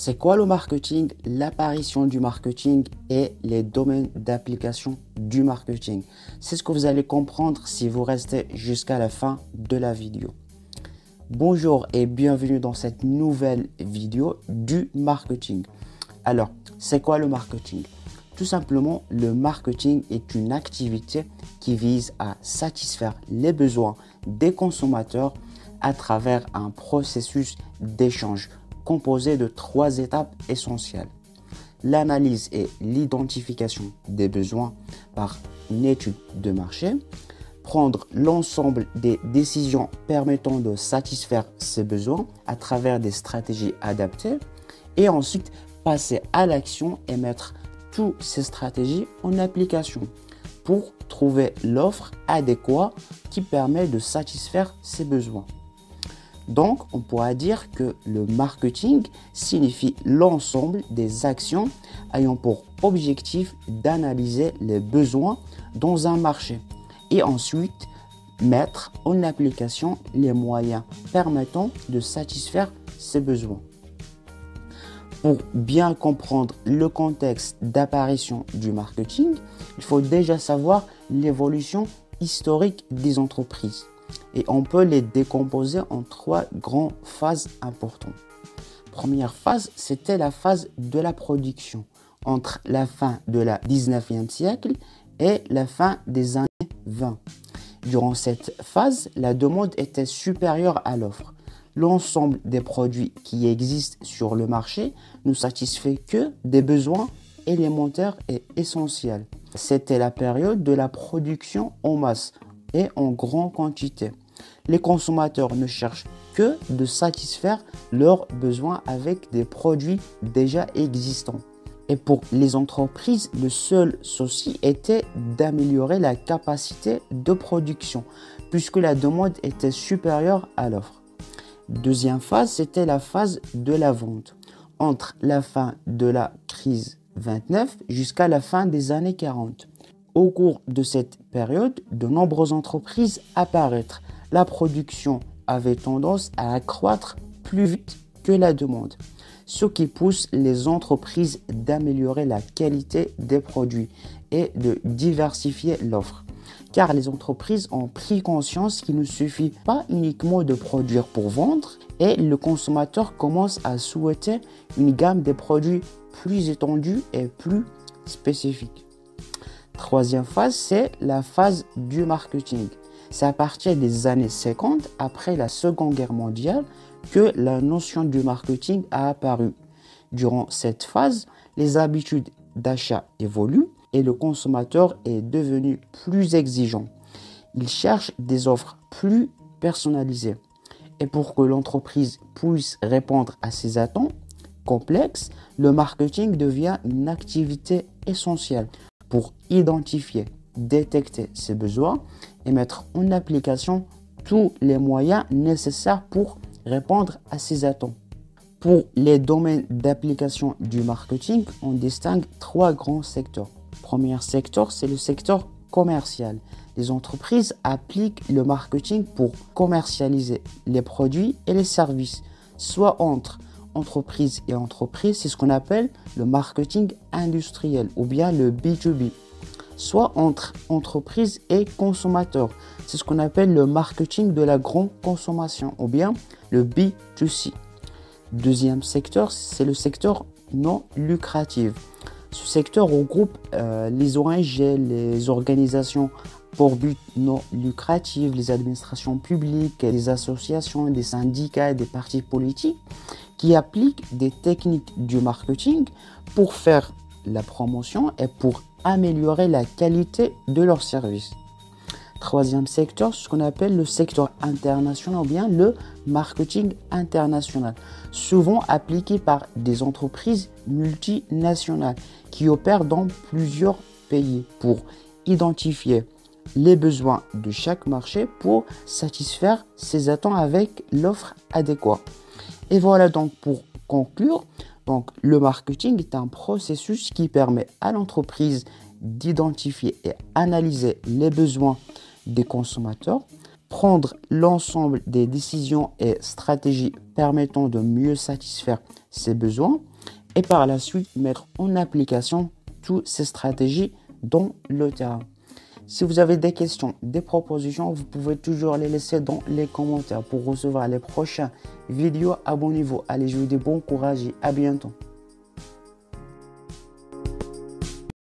C'est quoi le marketing, l'apparition du marketing et les domaines d'application du marketing? C'est ce que vous allez comprendre si vous restez jusqu'à la fin de la vidéo. Bonjour et bienvenue dans cette nouvelle vidéo du marketing. Alors, c'est quoi le marketing? Tout simplement, le marketing est une activité qui vise à satisfaire les besoins des consommateurs à travers un processus d'échange composé de 3 étapes essentielles. L'analyse et l'identification des besoins par une étude de marché, prendre l'ensemble des décisions permettant de satisfaire ces besoins à travers des stratégies adaptées et ensuite passer à l'action et mettre toutes ces stratégies en application pour trouver l'offre adéquate qui permet de satisfaire ces besoins. Donc, on pourra dire que le marketing signifie l'ensemble des actions ayant pour objectif d'analyser les besoins dans un marché et ensuite mettre en application les moyens permettant de satisfaire ces besoins. Pour bien comprendre le contexte d'apparition du marketing, il faut déjà savoir l'évolution historique des entreprises. Et on peut les décomposer en 3 grandes phases importantes. Première phase, c'était la phase de la production, entre la fin de la 19e siècle et la fin des années 20. Durant cette phase, la demande était supérieure à l'offre. L'ensemble des produits qui existent sur le marché ne satisfait que des besoins élémentaires et essentiels. C'était la période de la production en masse et en grande quantité. Les consommateurs ne cherchent que de satisfaire leurs besoins avec des produits déjà existants. Et pour les entreprises, le seul souci était d'améliorer la capacité de production puisque la demande était supérieure à l'offre. Deuxième phase, c'était la phase de la vente. Entre la fin de la crise 29 jusqu'à la fin des années 40. Au cours de cette période, de nombreuses entreprises apparaître. La production avait tendance à accroître plus vite que la demande, ce qui pousse les entreprises d'améliorer la qualité des produits et de diversifier l'offre. Car les entreprises ont pris conscience qu'il ne suffit pas uniquement de produire pour vendre et le consommateur commence à souhaiter une gamme de produits plus étendue et plus spécifique. Troisième phase, c'est la phase du marketing. C'est à partir des années 50, après la Seconde Guerre mondiale, que la notion du marketing a apparu. Durant cette phase, les habitudes d'achat évoluent et le consommateur est devenu plus exigeant. Il cherche des offres plus personnalisées. Et pour que l'entreprise puisse répondre à ces attentes complexes, le marketing devient une activité essentielle pour identifier, détecter ses besoins et mettre en application tous les moyens nécessaires pour répondre à ces attentes. Pour les domaines d'application du marketing, on distingue 3 grands secteurs. Le premier secteur, c'est le secteur commercial. Les entreprises appliquent le marketing pour commercialiser les produits et les services, soit entre entreprise et entreprise, c'est ce qu'on appelle le marketing industriel ou bien le B2B, soit entre entreprise et consommateur, c'est ce qu'on appelle le marketing de la grande consommation ou bien le B2C. Deuxième secteur, c'est le secteur non lucratif. Ce secteur regroupe les ONG, les organisations pour but non lucratif, les administrations publiques, les associations, des syndicats et des partis politiques qui appliquent des techniques du marketing pour faire la promotion et pour améliorer la qualité de leurs services. Troisième secteur, ce qu'on appelle le secteur international ou bien le marketing international, souvent appliqué par des entreprises multinationales qui opèrent dans plusieurs pays pour identifier les besoins de chaque marché pour satisfaire ses attentes avec l'offre adéquate. Et voilà donc pour conclure, donc le marketing est un processus qui permet à l'entreprise d'identifier et analyser les besoins des consommateurs prendre l'ensemble des décisions et stratégies permettant de mieux satisfaire ses besoins et par la suite mettre en application toutes ces stratégies dans le terrain. Si vous avez des questions, des propositions, vous pouvez toujours les laisser dans les commentaires. Pour recevoir les prochaines vidéos, abonnez-vous. Allez, je vous dis bon courage et à bientôt.